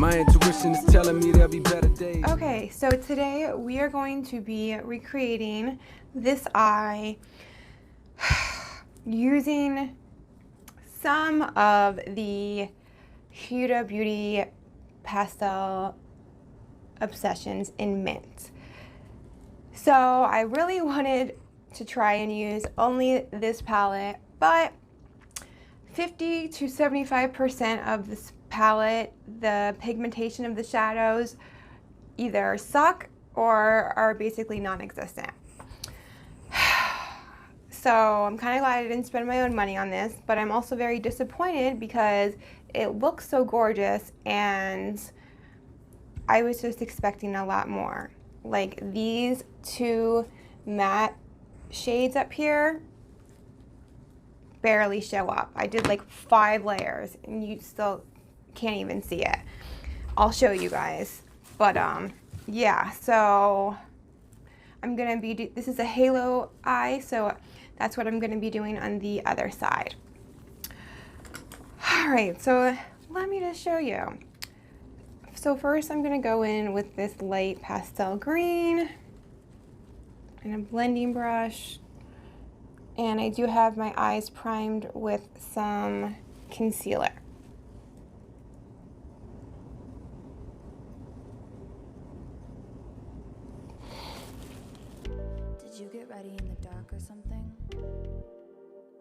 My intuition is telling me there'll be better days. Okay, so today we are going to be recreating this eye using some of the Huda Beauty Pastel Obsessions in Mint. So I really wanted to try and use only this palette, but 50 to 75% of this palette, the pigmentation of the shadows either suck or are basically non-existent. So I'm kind of glad I didn't spend my own money on this, but I'm also very disappointed because it looks so gorgeous and I was just expecting a lot more. Like these two matte shades up here barely show up. I did like 5 layers and you still can't even see it. I'll show you guys. But yeah, so I'm gonna be, this is a halo eye, so that's what I'm gonna be doing on the other side. All right, so let me just show you. So first I'm gonna go in with this light pastel green and a blending brush. And I do have my eyes primed with some concealer. Did you get ready in the dark or something?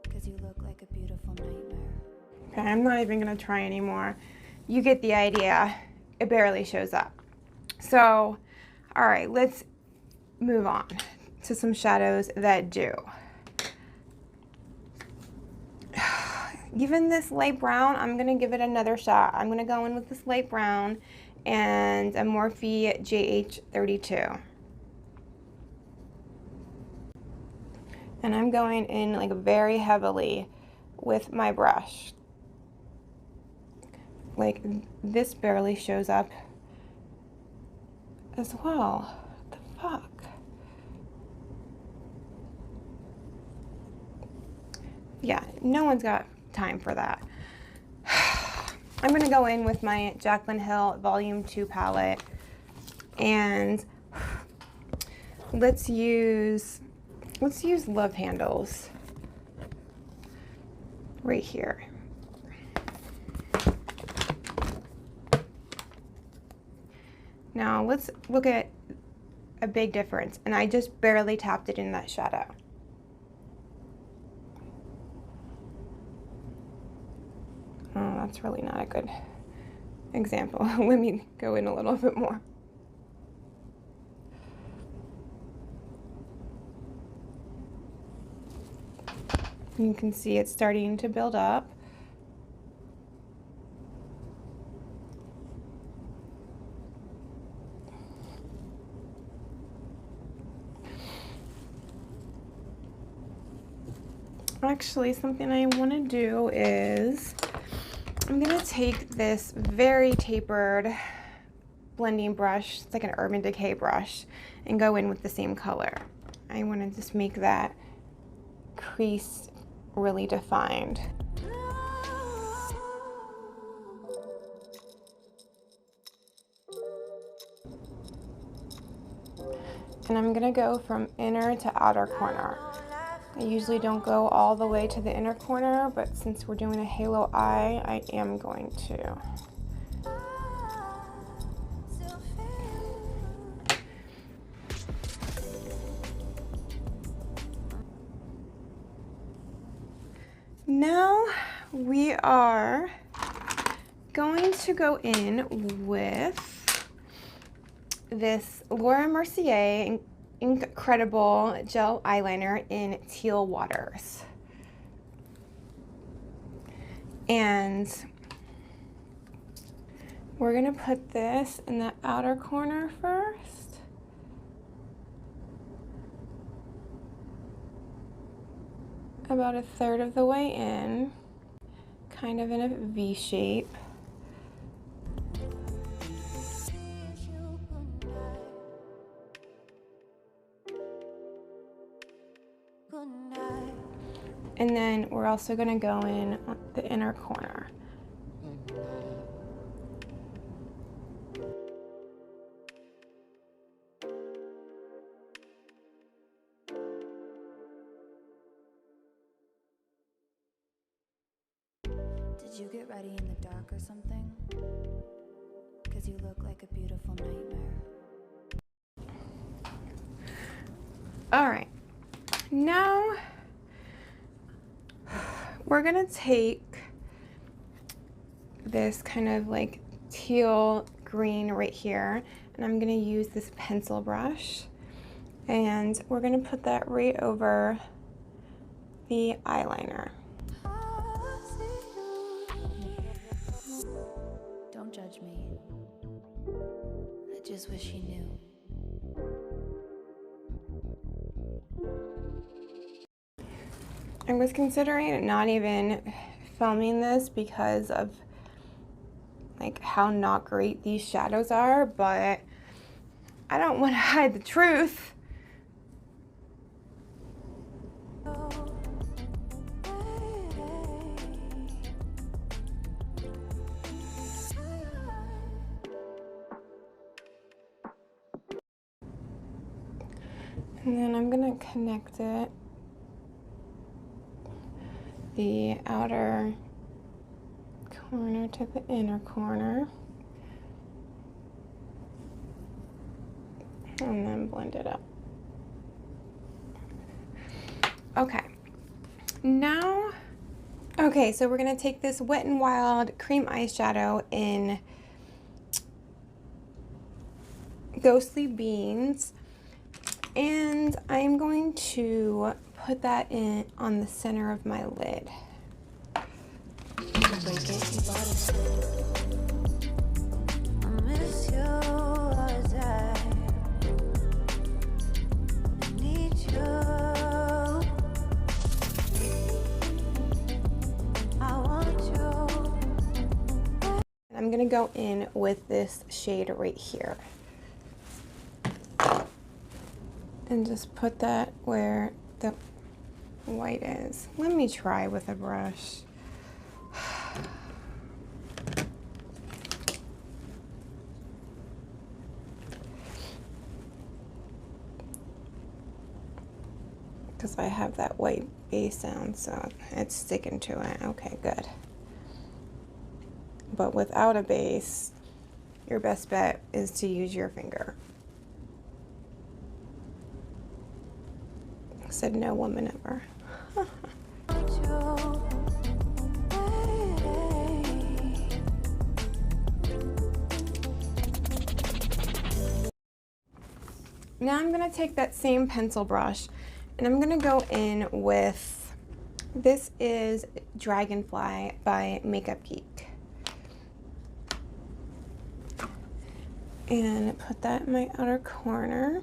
Because you look like a beautiful nightmare. Okay, I'm not even gonna try anymore. You get the idea. It barely shows up. So, all right, let's move on to some shadows that do. Given this light brown, I'm gonna give it another shot. I'm gonna go in with this light brown and a Morphe JH32. And I'm going in like very heavily with my brush. Like this barely shows up as well. What the fuck? Yeah, no one's got time for that. I'm gonna go in with my Jaclyn Hill Volume 2 palette and let's use love handles right here. Now let's look at a big difference, and I just barely tapped it in that shadow. Oh, that's really not a good example. Let me go in a little bit more. You can see it's starting to build up. Actually, something I want to do is I'm going to take this very tapered blending brush, it's like an Urban Decay brush, and go in with the same color. I want to just make that crease really defined. And I'm going to go from inner to outer corner. I usually don't go all the way to the inner corner, but since we're doing a halo eye, I am going to. Now we are going to go in with this Laura Mercier Incredible Gel Eyeliner in Teal Waters. And we're gonna put this in the outer corner first. About 1/3 of the way in, kind of in a V shape. And then we're also going to go in on the inner corner. Did you get ready in the dark or something? 'Cause you look like a beautiful nightmare. All right, now we're gonna take this kind of like teal green right here, and I'm gonna use this pencil brush, and we're gonna put that right over the eyeliner. Don't judge me. I just wish you knew. I was considering not even filming this because of like how not great these shadows are, but I don't want to hide the truth. And then I'm gonna connect it, the outer corner to the inner corner, and then blend it up. Okay, now, okay, so we're gonna take this Wet n Wild cream eyeshadow in Ghostly Beans, and I'm going to put that in on the center of my lid. Break it, you bought it. I miss you as I need you. I want you. I'm gonna go in with this shade right here. And just put that where the white is. Let me try with a brush. Because I have that white base sound, so it's sticking to it. Okay, good. But without a base, your best bet is to use your finger. Said no woman ever. Now I'm gonna take that same pencil brush and I'm gonna go in with, this is Dragonfly by Makeup Geek. And put that in my outer corner.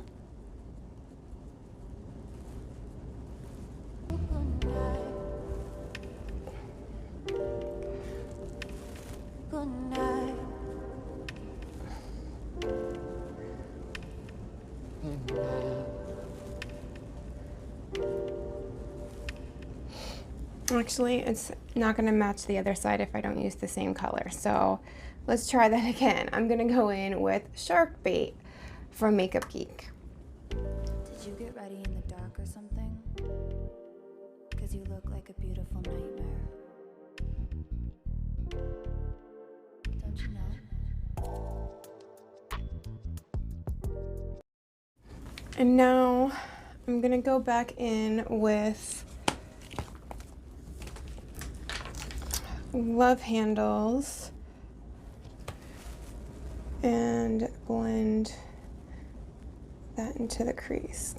Good night. Actually, it's not going to match the other side if I don't use the same color. So let's try that again. I'm going to go in with Shark Bait from Makeup Geek. Did you get ready in the dark or something? 'Cause you look like a beautiful nightmare. Don't you know? And now I'm going to go back in with Love Handles and blend that into the crease.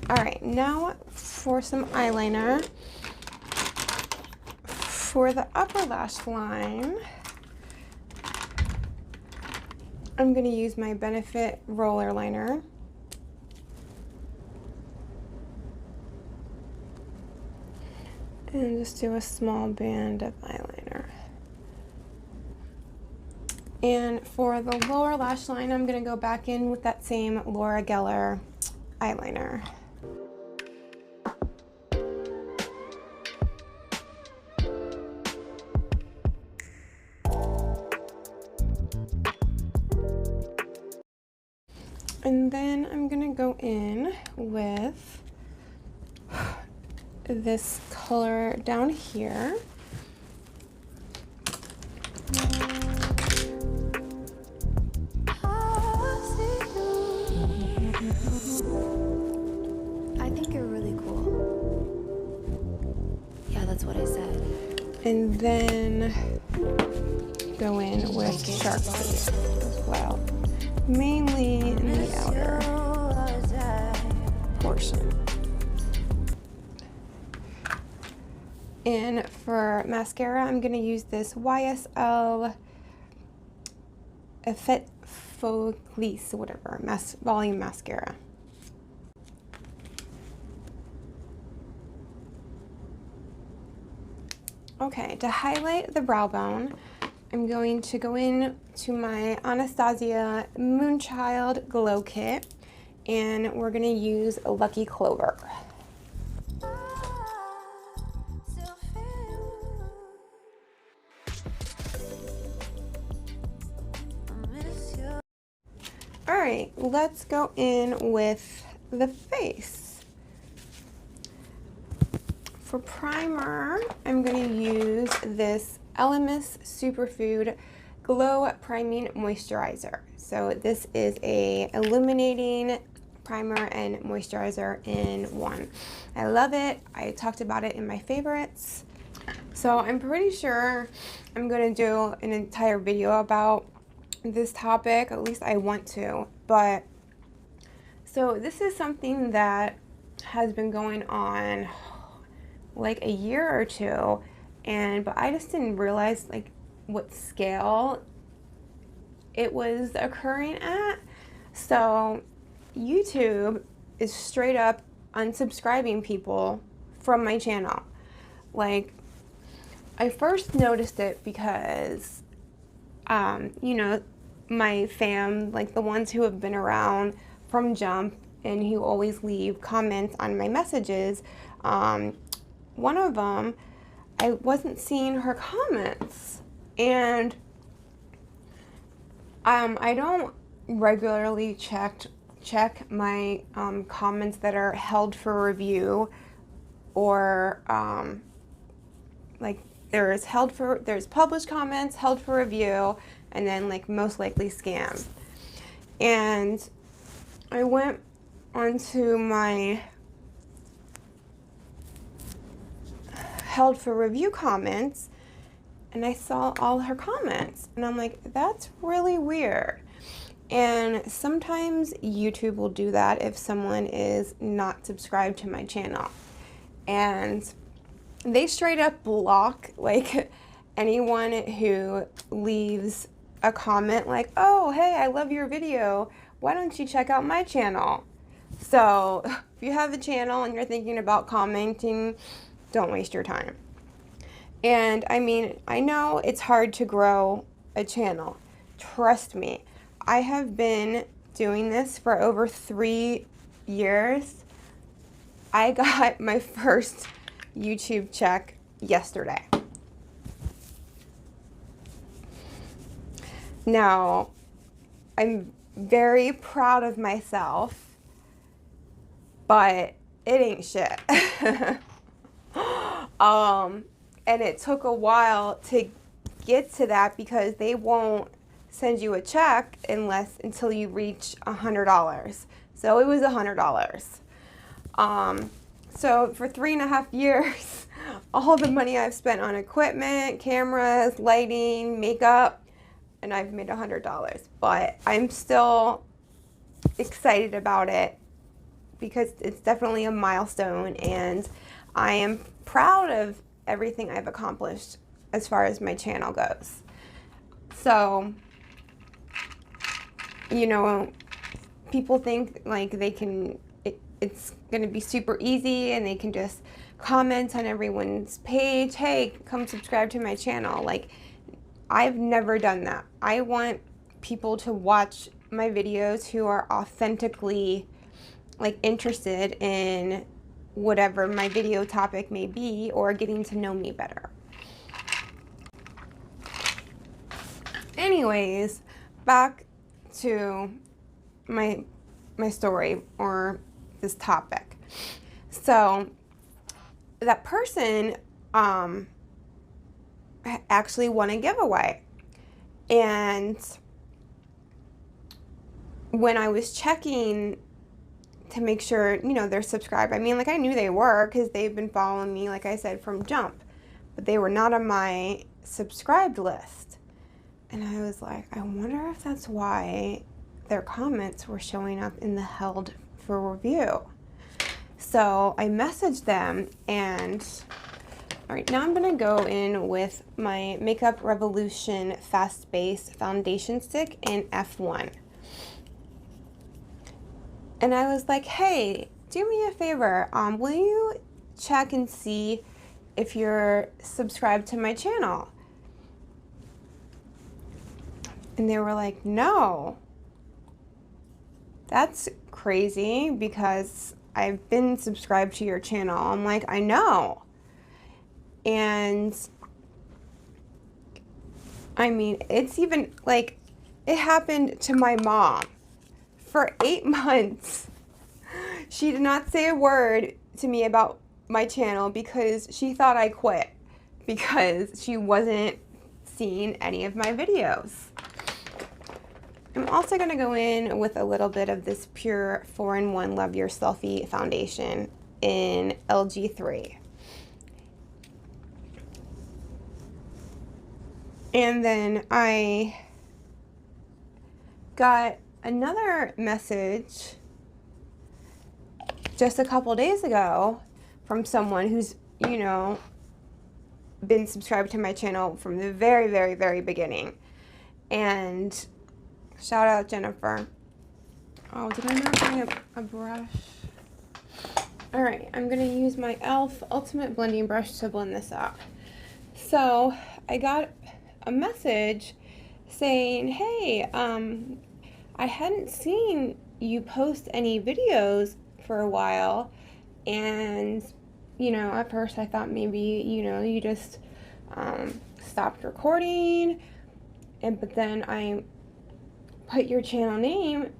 All right, now for some eyeliner. For the upper lash line, I'm going to use my Benefit roller liner. And just do a small band of eyeliner. And for the lower lash line, I'm going to go back in with that same Laura Geller eyeliner. And then I'm going to go in with this color down here. I think you're really cool. Yeah, that's what I said. And then go in with Sharpie as well, mainly in the outer portion. And for mascara, I'm going to use this YSL Effet Focus, whatever, volume mascara. Okay, to highlight the brow bone, I'm going to go in to my Anastasia Moonchild Glow Kit, and we're going to use Lucky Clover. Alright, let's go in with the face. For primer, I'm going to use this Elemis Superfood Glow Priming Moisturizer. So this is a illuminating primer and moisturizer in one. I love it. I talked about it in my favorites. So I'm pretty sure I'm going to do an entire video about this topic, at least I want to. But so this is something that has been going on like a year or two, but I just didn't realize like what scale it was occurring at. So YouTube is straight up unsubscribing people from my channel. Like, I first noticed it because you know, my fam, like the ones who have been around from jump and who always leave comments on my messages, one of them, I wasn't seeing her comments, and I don't regularly check my comments that are held for review, or like there's published comments, held for review, and then like most likely scam. And I went onto my held for review comments, and I saw all her comments, and I'm like, that's really weird. And sometimes YouTube will do that if someone is not subscribed to my channel, and they straight up block like anyone who leaves a comment like, oh hey, I love your video, why don't you check out my channel? So if you have a channel and you're thinking about commenting, don't waste your time. And I mean, I know it's hard to grow a channel. Trust me, I have been doing this for over 3 years. I got my first YouTube check yesterday. Now, I'm very proud of myself, but it ain't shit. And it took a while to get to that because they won't send you a check until you reach $100. So it was $100. So for 3.5 years, all the money I've spent on equipment, cameras, lighting, makeup, and I've made $100. But I'm still excited about it because it's definitely a milestone, and I am proud of everything I've accomplished as far as my channel goes. So, you know, people think like they can, it's going to be super easy and they can just comment on everyone's page, hey, come subscribe to my channel. Like, I've never done that. I want people to watch my videos who are authentically like interested in whatever my video topic may be, or getting to know me better. Anyways, back to my story, or this topic. So that person actually won a giveaway. And when I was checking to make sure, you know, they're subscribed, I mean, like, I knew they were because they've been following me, like I said, from jump, but they were not on my subscribed list. And I was like, I wonder if that's why their comments were showing up in the held for review. So I messaged them, and all right, now I'm gonna go in with my Makeup Revolution Fast Base Foundation Stick in F1. And I was like, hey, do me a favor, will you check and see if you're subscribed to my channel? And they were like, no. That's crazy because I've been subscribed to your channel. I'm like, I know. And I mean, it's even like, it happened to my mom. For 8 months, she did not say a word to me about my channel because she thought I quit because she wasn't seeing any of my videos. I'm also going to go in with a little bit of this Pure 4-in-1 Love Your Selfie foundation in LG3. And then I got another message just a couple days ago from someone who's, you know, been subscribed to my channel from the very, very, very beginning. And shout out Jennifer. Oh, did I not bring a brush? All right, I'm gonna use my e.l.f. Ultimate Blending Brush to blend this up. So I got a message saying, hey, I hadn't seen you post any videos for a while, and, you know, at first I thought maybe, you know, you just stopped recording, but then I put your channel name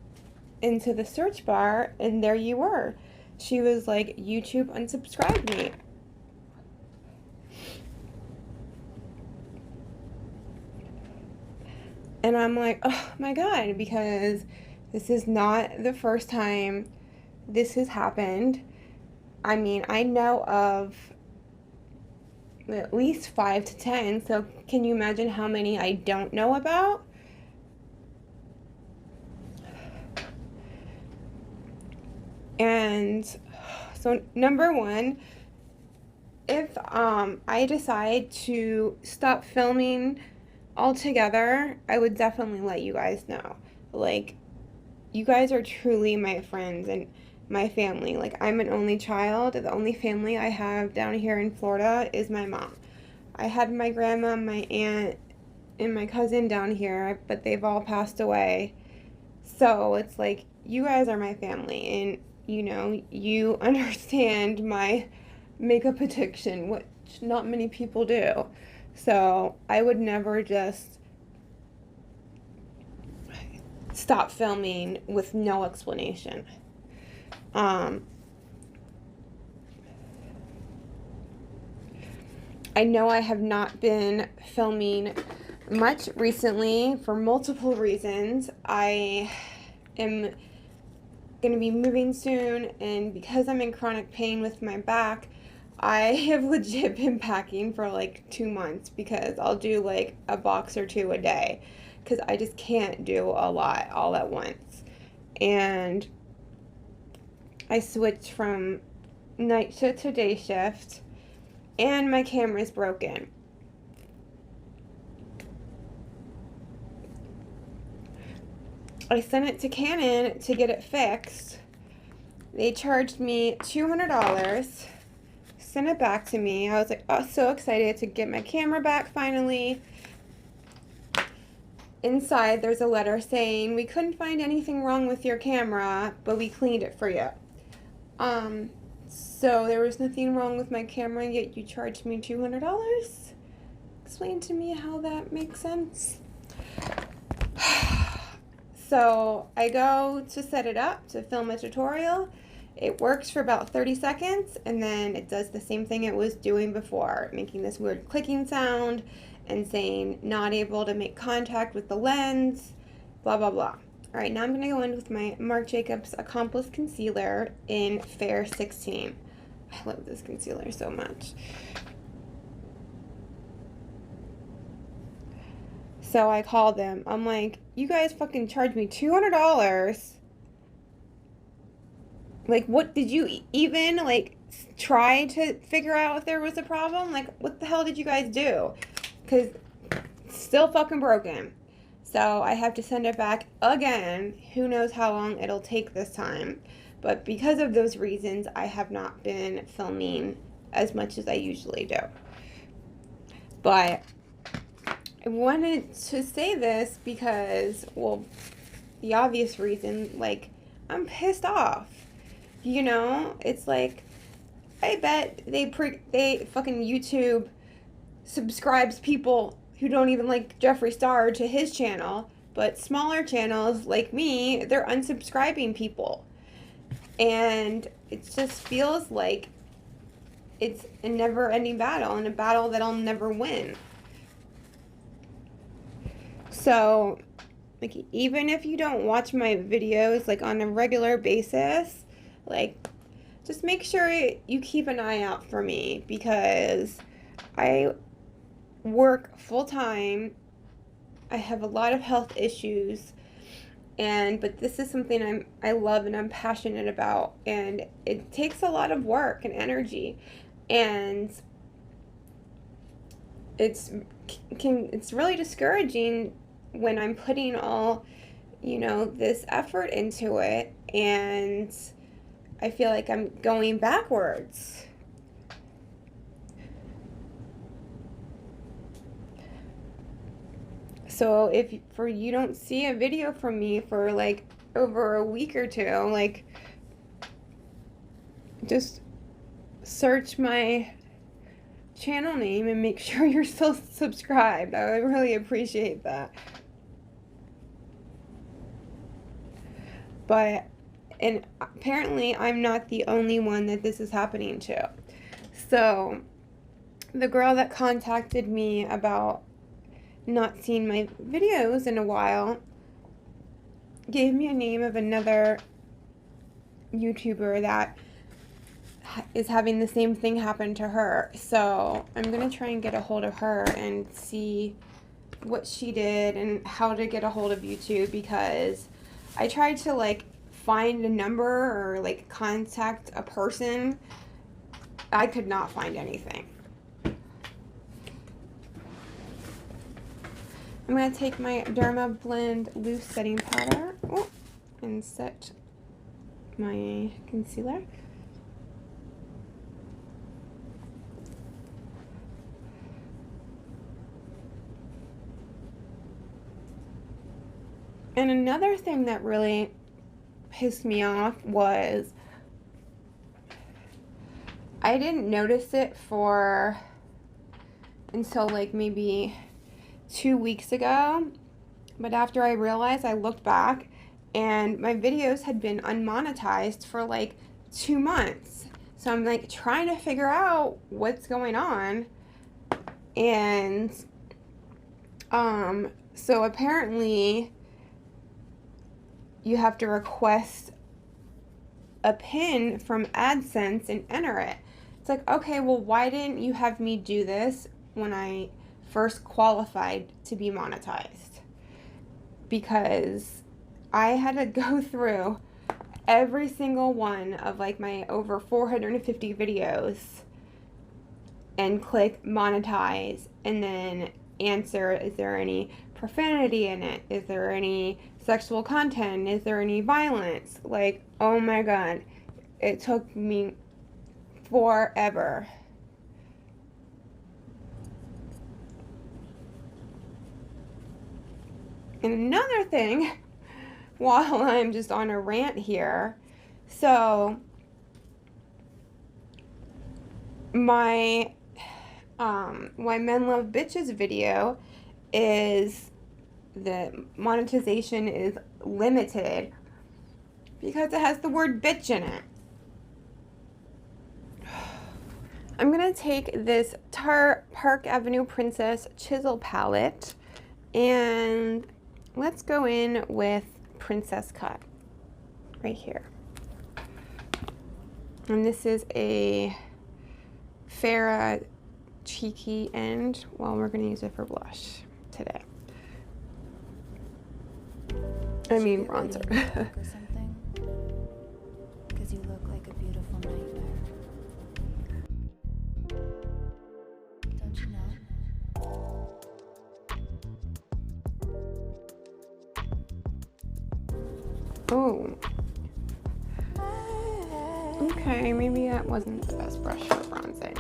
into the search bar, and there you were. She was like, YouTube unsubscribed me. And I'm like, oh my God, because this is not the first time this has happened. I mean, I know of at least 5 to 10, so can you imagine how many I don't know about? And so number one, if I decide to stop filming altogether, I would definitely let you guys know. Like, you guys are truly my friends and my family. Like, I'm an only child. The only family I have down here in Florida is my mom. I had my grandma, my aunt, and my cousin down here, but they've all passed away. So it's like, you guys are my family, and, you know, you understand my makeup addiction, which not many people do. So I would never just stop filming with no explanation. I know I have not been filming much recently for multiple reasons. I am going to be moving soon, and because I'm in chronic pain with my back, I have legit been packing for like 2 months because I'll do like a box or two a day because I just can't do a lot all at once. And I switched from night shift to day shift, and my camera's broken. I sent it to Canon to get it fixed. They charged me $200. Sent it back to me. I was like, oh, so excited to get my camera back finally. Inside there's a letter saying, we couldn't find anything wrong with your camera, but we cleaned it for you. So there was nothing wrong with my camera, yet you charged me $200? Explain to me how that makes sense. So I go to set it up to film a tutorial. It works for about 30 seconds, and then it does the same thing it was doing before, making this weird clicking sound and saying not able to make contact with the lens, blah, blah, blah. All right, now I'm going to go in with my Marc Jacobs Accomplice Concealer in Fair 16. I love this concealer so much. So I called them. I'm like, you guys fucking charged me $200. Like, what did you even, like, try to figure out if there was a problem? Like, what the hell did you guys do? Because it's still fucking broken. So I have to send it back again. Who knows how long it'll take this time. But because of those reasons, I have not been filming as much as I usually do. But I wanted to say this because, well, the obvious reason, like, I'm pissed off. You know, it's like, I bet they fucking YouTube subscribes people who don't even like Jeffree Star to his channel, but smaller channels like me, they're unsubscribing people. And it just feels like it's a never-ending battle, and a battle that I'll never win. So, like, even if you don't watch my videos, like, on a regular basis, like, just make sure you keep an eye out for me, because I work full-time. I have a lot of health issues, but this is something I love and I'm passionate about, and it takes a lot of work and energy, and it's really discouraging when I'm putting all, you know, this effort into it, and I feel like I'm going backwards. So if you don't see a video from me for like over a week or two, like, just search my channel name and make sure you're still subscribed. I would really appreciate that. And apparently I'm not the only one that this is happening to. So the girl that contacted me about not seeing my videos in a while gave me a name of another YouTuber that is having the same thing happen to her. So I'm gonna try and get a hold of her and see what she did and how to get a hold of YouTube, because I tried to, like, find a number or, like, contact a person. I could not find anything. I'm going to take my Derma Blend Loose Setting Powder and set my concealer. And another thing that really pissed me off was I didn't notice it until like maybe 2 weeks ago, but after I realized, I looked back and my videos had been unmonetized for like 2 months. So I'm like trying to figure out what's going on. And so apparently you have to request a pin from AdSense and enter it. It's like, okay, well, why didn't you have me do this when I first qualified to be monetized? Because I had to go through every single one of like my over 450 videos and click monetize and then answer, is there any profanity in it? Is there any sexual content? Is there any violence? Like, oh my god, it took me forever. And another thing, while I'm just on a rant here, so my Why Men Love Bitches video is, the monetization is limited because it has the word bitch in it. I'm gonna take this Tarte Park Avenue Princess Chisel palette and let's go in with Princess Cut right here. And this is a Farrah cheeky end. Well, we're gonna use it for blush today. I mean bronzer. Or something? Because you look like a beautiful nightmare. Don't you know? Oh. Okay, maybe that wasn't the best brush for bronzing.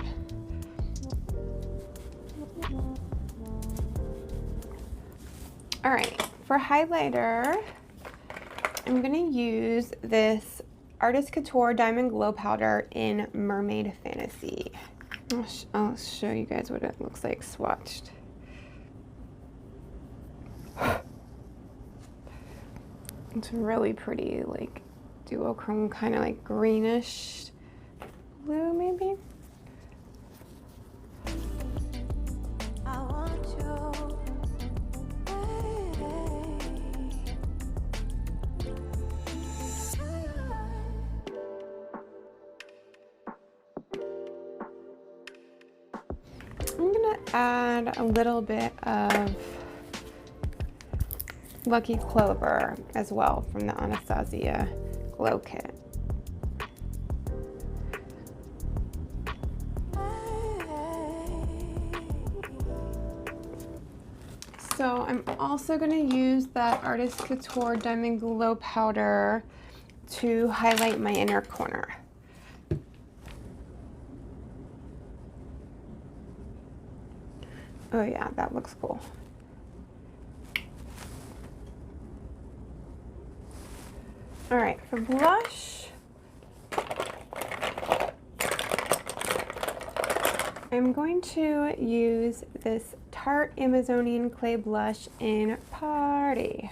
All right, for highlighter, I'm gonna use this Artist Couture Diamond Glow Powder in Mermaid Fantasy. I'll show you guys what it looks like swatched. It's really pretty, like duochrome, kind of like greenish blue, maybe. I want you. I'm gonna add a little bit of Lucky Clover as well from the Anastasia Glow Kit. So I'm also gonna use that Artist Couture Diamond Glow Powder to highlight my inner corner. Oh yeah, that looks cool. All right, for blush, I'm going to use this Tarte Amazonian Clay Blush in Party.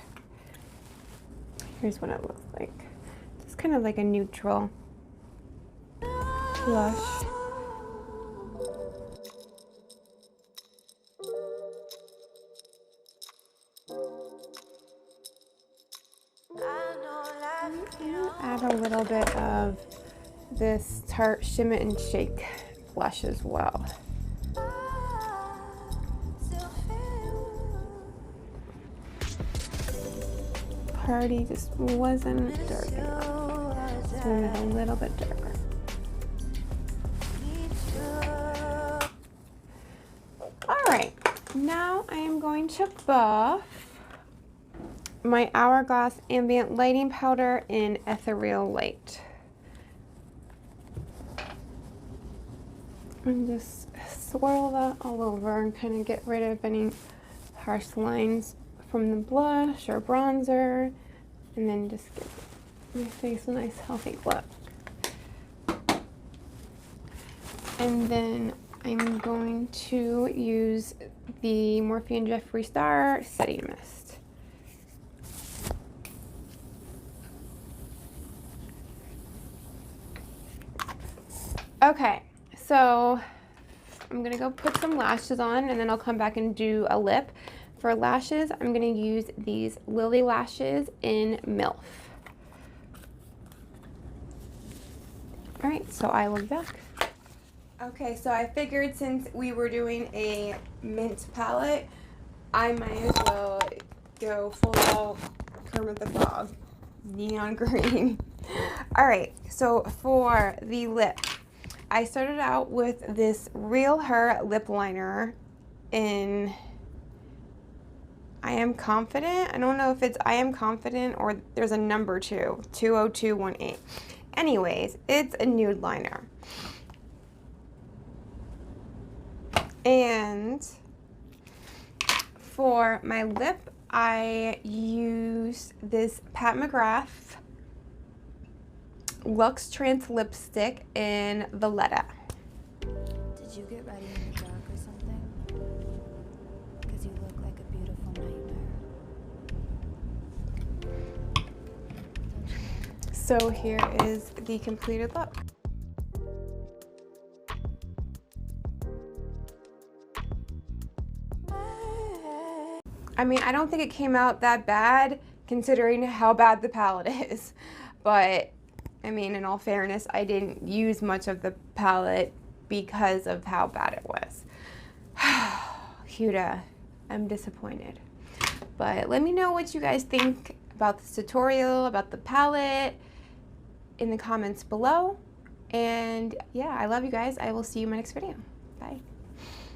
Here's what it looks like. It's kind of like a neutral blush. Add a little bit of this Tarte Shimmer and Shake blush as well. Party just wasn't dark enough. So we made a little bit darker. All right, now I am going to buff my Hourglass Ambient Lighting Powder in Ethereal Light. And just swirl that all over and kind of get rid of any harsh lines from the blush or bronzer, and then just give my face a nice healthy glow. And then I'm going to use the Morphe and Jeffree Star Setting Mist. Okay, so I'm gonna go put some lashes on and then I'll come back and do a lip. For lashes, I'm gonna use these Lily Lashes in MILF. All right, so I will be back. Okay, so I figured since we were doing a mint palette, I might as well go full out Kermit the Frog, neon green. All right, so for the lip, I started out with this Real Her lip liner in I Am Confident. I don't know if it's I Am Confident or there's a number 20218. Anyways, it's a nude liner. And for my lip, I use this Pat McGrath Luxe Trance lipstick in Valletta. Did you get ready in the dark or something? Because you look like a beautiful nightmare. Don't you know? So here is the completed look. I mean, I don't think it came out that bad considering how bad the palette is. But, I mean, in all fairness, I didn't use much of the palette because of how bad it was. Huda, I'm disappointed. But let me know what you guys think about this tutorial, about the palette, in the comments below. And yeah, I love you guys. I will see you in my next video. Bye.